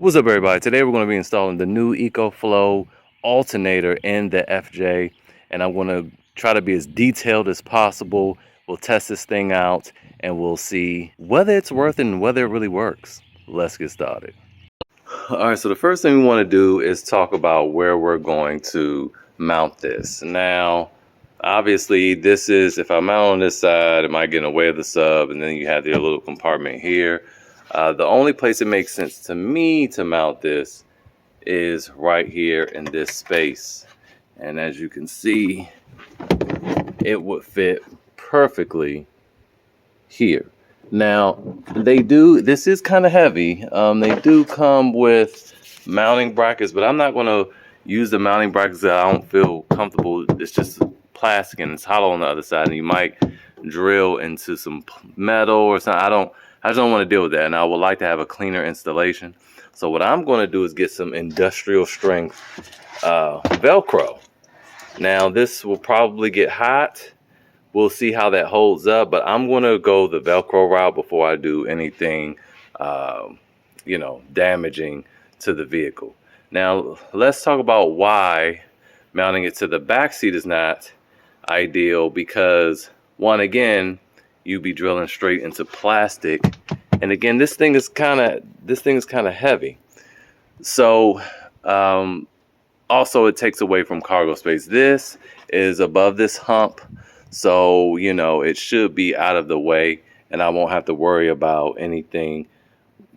What's up, everybody? Today we're going to be installing the new EcoFlow Alternator in the FJ, and I'm going to try to be as detailed as possible. We'll test this thing out and we'll see whether it's worth it and whether it really works. Let's get started. Alright, so the first thing we want to do is talk about where we're going to mount this. Now, obviously, this is, if I mount on this side, it might get in the way of the sub, and then you have your little compartment here. The only place it makes sense to me to mount this is right here in this space. And as you can see, it would fit perfectly here. Now, this is kind of heavy. They do come with mounting brackets, but I'm not going to use the mounting brackets that I don't feel comfortable. It's just plastic and it's hollow on the other side, and you might drill into some metal or something. I just don't want to deal with that, and I would like to have a cleaner installation. So what I'm going to do is get some industrial strength Velcro. Now this will probably get hot. We'll see how that holds up, but I'm going to go the Velcro route before I do anything, damaging to the vehicle. Now let's talk about why mounting it to the back seat is not ideal, because one, again, you'd be drilling straight into plastic, and again, this thing is kind of heavy. So also it takes away from cargo space. This is above this hump, so it should be out of the way, and I won't have to worry about anything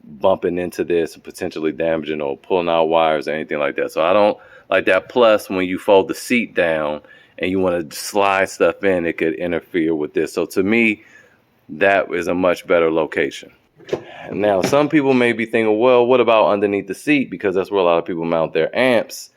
bumping into this and potentially damaging or pulling out wires or anything like that. So I don't like that. Plus, when you fold the seat down and you want to slide stuff in, it could interfere with this. So to me, that is a much better location. Now, some people may be thinking, well, what about underneath the seat? Because that's where a lot of people mount their amps.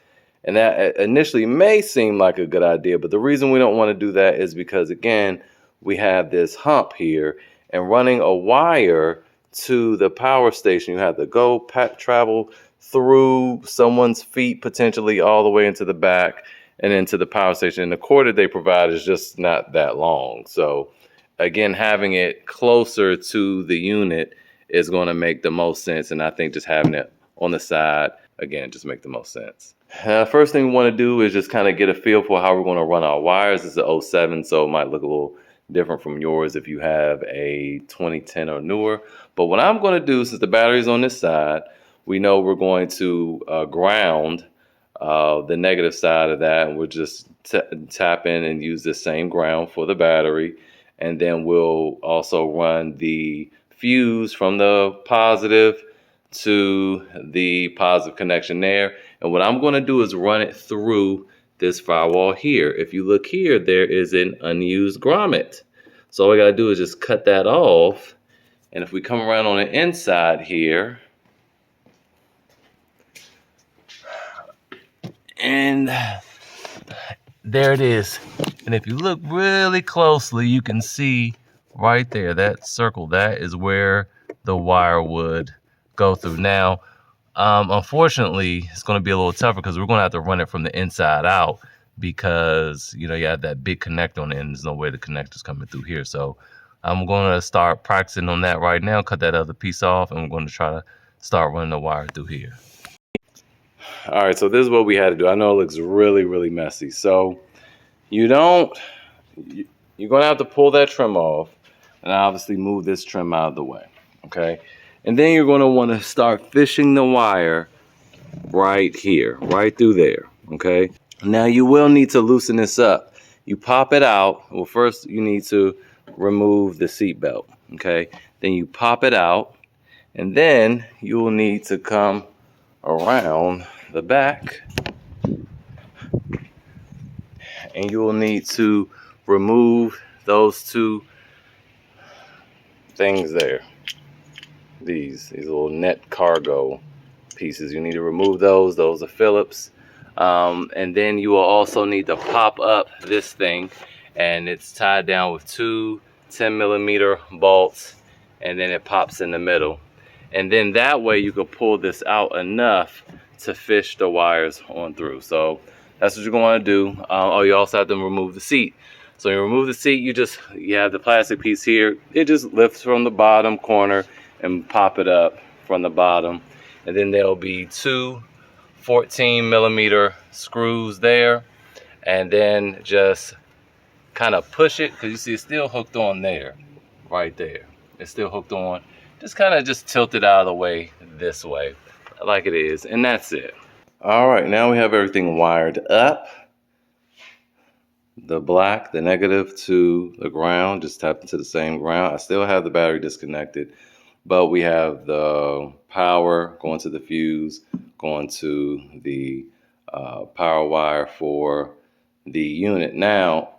And that initially may seem like a good idea, but the reason we don't want to do that is because, again, we have this hump here, and running a wire to the power station, you have to go travel through someone's feet, potentially all the way into the back and into the power station. And the cord that they provide is just not that long. So again, having it closer to the unit is going to make the most sense. And I think just having it on the side, again, just make the most sense. First thing we want to do is just kind of get a feel for how we're going to run our wires. This is a 07, so it might look a little different from yours if you have a 2010 or newer. But what I'm going to do, since the battery's on this side, we know we're going to ground the negative side of that, and we'll just tap in and use the same ground for the battery. And then we'll also run the fuse from the positive to the positive connection there. And what I'm going to do is run it through this firewall here. If you look here, there is an unused grommet. So all we got to do is just cut that off. And if we come around on the inside here, and there it is. And if you look really closely, you can see right there, that circle, that is where the wire would go through. Now, unfortunately, it's going to be a little tougher because we're going to have to run it from the inside out, because you have that big connector on the end. There's no way the connector's coming through here. So I'm going to start practicing on that right now, cut that other piece off, and we're going to try to start running the wire through here. All right, so this is what we had to do. I know it looks really, really messy. So you're going to have to pull that trim off and obviously move this trim out of the way, okay? And then you're going to want to start fishing the wire right here, right through there, okay? Now you will need to loosen this up. You pop it out. Well, first you need to remove the seat belt, okay? Then you pop it out, and then you will need to come around the back, and you will need to remove those two things there. These little net cargo pieces. You need to remove those. Those are Phillips. And then you will also need to pop up this thing, and it's tied down with two 10mm bolts, and then it pops in the middle. And then that way you can pull this out enough to fish the wires on through. So that's what you're going to do. Oh, you also have to remove the seat. So you remove the seat, you have the plastic piece here. It just lifts from the bottom corner and pop it up from the bottom. and then there'll be two 14mm screws there, and then just kind of push it, because you see it's still hooked on there, right there. It's still hooked on. Just kind of just tilt it out of the way this way, like it is, and that's it. All right, now we have everything wired up. The black, the negative to the ground, just tap into the same ground. I still have the battery disconnected, but we have the power going to the fuse, going to the power wire for the unit. Now,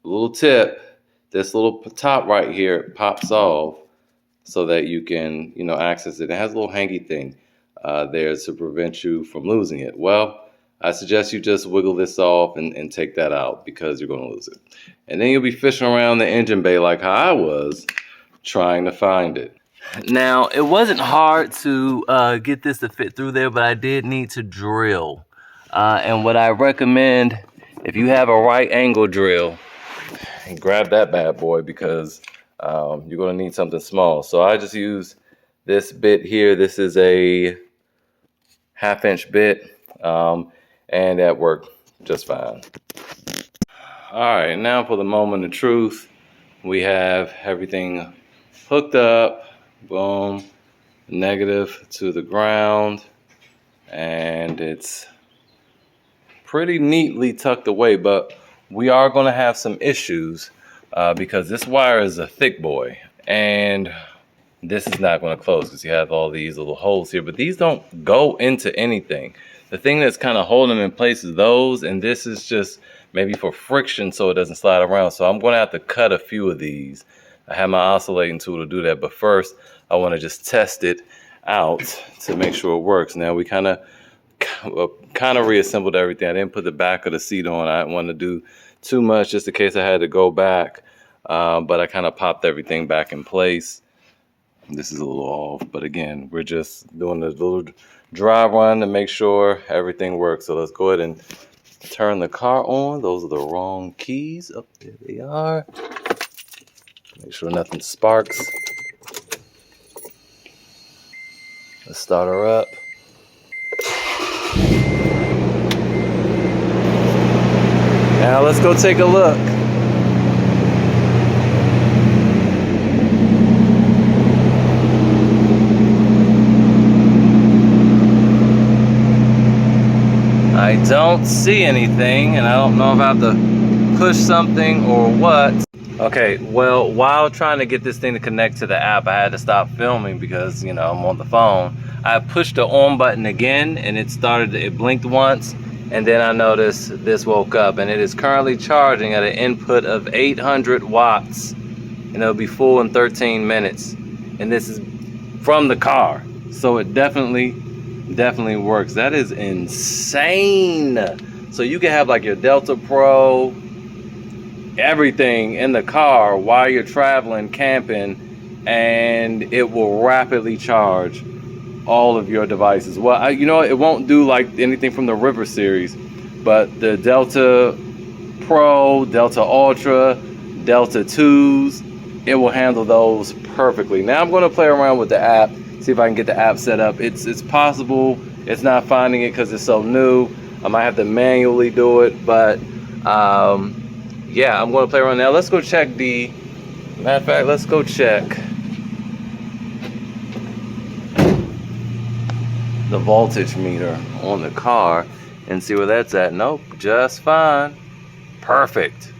a little tip, this little top right here pops off so that you can, access it. It has a little hangy thing there to prevent you from losing it. Well, I suggest you just wiggle this off and take that out, because you're going to lose it. And then you'll be fishing around the engine bay like how I was trying to find it. Now, it wasn't hard to get this to fit through there, but I did need to drill. And what I recommend, if you have a right angle drill, grab that bad boy, because you're going to need something small. So I just use this bit here. This is a 1/2 inch bit, and that worked just fine. All right, now for the moment of truth. We have everything hooked up. Boom, negative to the ground, and it's pretty neatly tucked away, but we are going to have some issues because this wire is a thick boy, and this is not going to close because you have all these little holes here, but these don't go into anything. The thing that's kind of holding them in place is those, and this is just maybe for friction so it doesn't slide around. So I'm going to have to cut a few of these. I have my oscillating tool to do that, but first I want to just test it out to make sure it works. Now we kind of reassembled everything. I didn't put the back of the seat on. I didn't want to do too much just in case I had to go back, but I kind of popped everything back in place. This is a little off, but again, we're just doing a little dry run to make sure everything works. So let's go ahead and turn the car on. Those are the wrong keys. Oh, there they are. Make sure nothing sparks. Let's start her up. Now let's go take a look. I don't see anything, and I don't know if I have to push something or what. Okay, well, while trying to get this thing to connect to the app, I had to stop filming because, I'm on the phone. I pushed the on button again, and it blinked once, and then I noticed this woke up, and it is currently charging at an input of 800 watts, and it'll be full in 13 minutes. And this is from the car, so it definitely works. That is insane. So you can have like your Delta Pro, everything in the car while you're traveling, camping, and it will rapidly charge all of your devices. Well, it won't do like anything from the River series, but the Delta Pro, Delta Ultra, Delta 2s, it will handle those perfectly. Now I'm going to play around with the app, see if I can get the app set up. It's possible it's not finding it because it's so new. I might have to manually do it, but yeah, I'm going to play around now. Let's go check matter of fact, let's go check the voltage meter on the car and see where that's at. Nope, just fine. Perfect.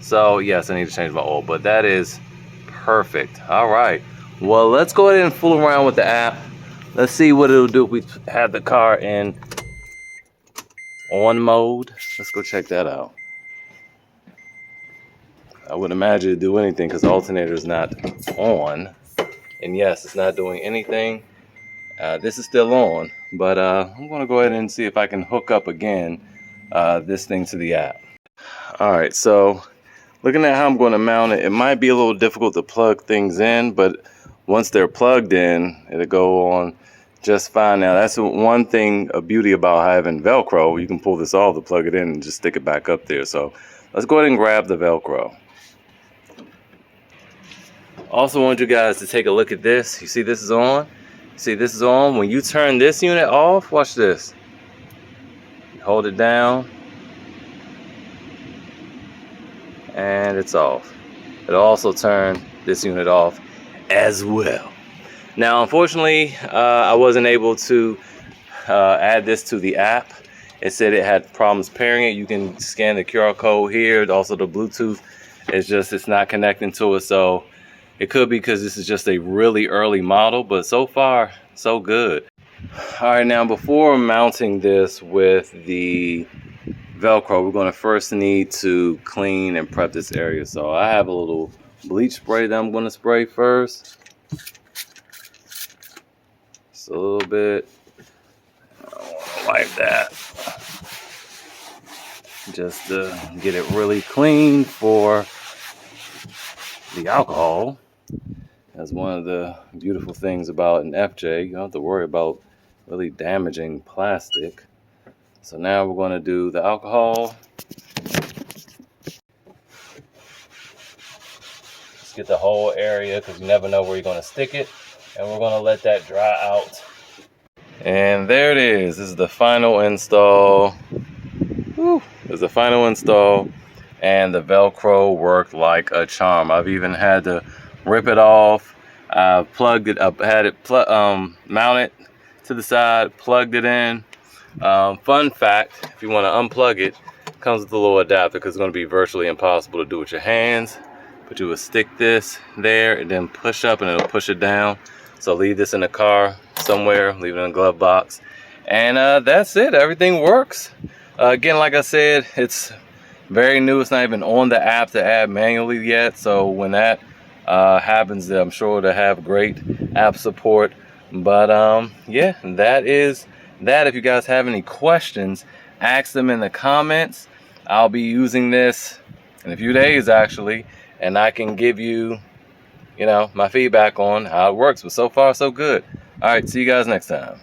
So yes, I need to change my oil, but that is perfect. All right. Well, let's go ahead and fool around with the app. Let's see what it'll do if we have the car in on mode. Let's go check that out. I wouldn't imagine it'd do anything because the alternator is not on. And yes, it's not doing anything. This is still on, but I'm going to go ahead and see if I can hook up again this thing to the app. All right, so looking at how I'm going to mount it, it might be a little difficult to plug things in, but once they're plugged in, it'll go on just fine. Now, that's one thing, a beauty about having Velcro. You can pull this off to plug it in and just stick it back up there. So let's go ahead and grab the Velcro. Also want you guys to take a look at this. You see this is on, See, this is on. When you turn this unit off, watch this. You hold it down and it's off. It'll also turn this unit off as well. Now, unfortunately, I wasn't able to add this to the app. It said it had problems pairing it. You can scan the QR code here. Also, the Bluetooth it's not connecting to it. So it could be because this is just a really early model, but so far, so good. All right, now before mounting this with the Velcro, we're going to first need to clean and prep this area. So I have a little bleach spray that I'm going to spray first. Just a little bit. I want to wipe that just to get it really clean for the alcohol. That's one of the beautiful things about an FJ. You don't have to worry about really damaging plastic. So now we're going to do the alcohol. Let's get the whole area because you never know where you're going to stick it. And we're going to let that dry out. And there it is. This is the final install. Woo. This is the final install. And the Velcro worked like a charm. I've even had to rip it off. I plugged it up, had it mounted to the side, plugged it in. Fun fact, if you want to unplug it, it comes with a little adapter because it's going to be virtually impossible to do with your hands. But you would stick this there and then push up and it'll push it down. So leave this in the car somewhere, leave it in a glove box. And that's it, everything works. Again, like I said, it's very new. It's not even on the app to add manually yet. So when that happens, I'm sure to have great app support. But yeah, that is that. If you guys have any questions, ask them in the comments. I'll be using this in a few days actually, and I can give you, my feedback on how it works. But so far, so good. All right, see you guys next time.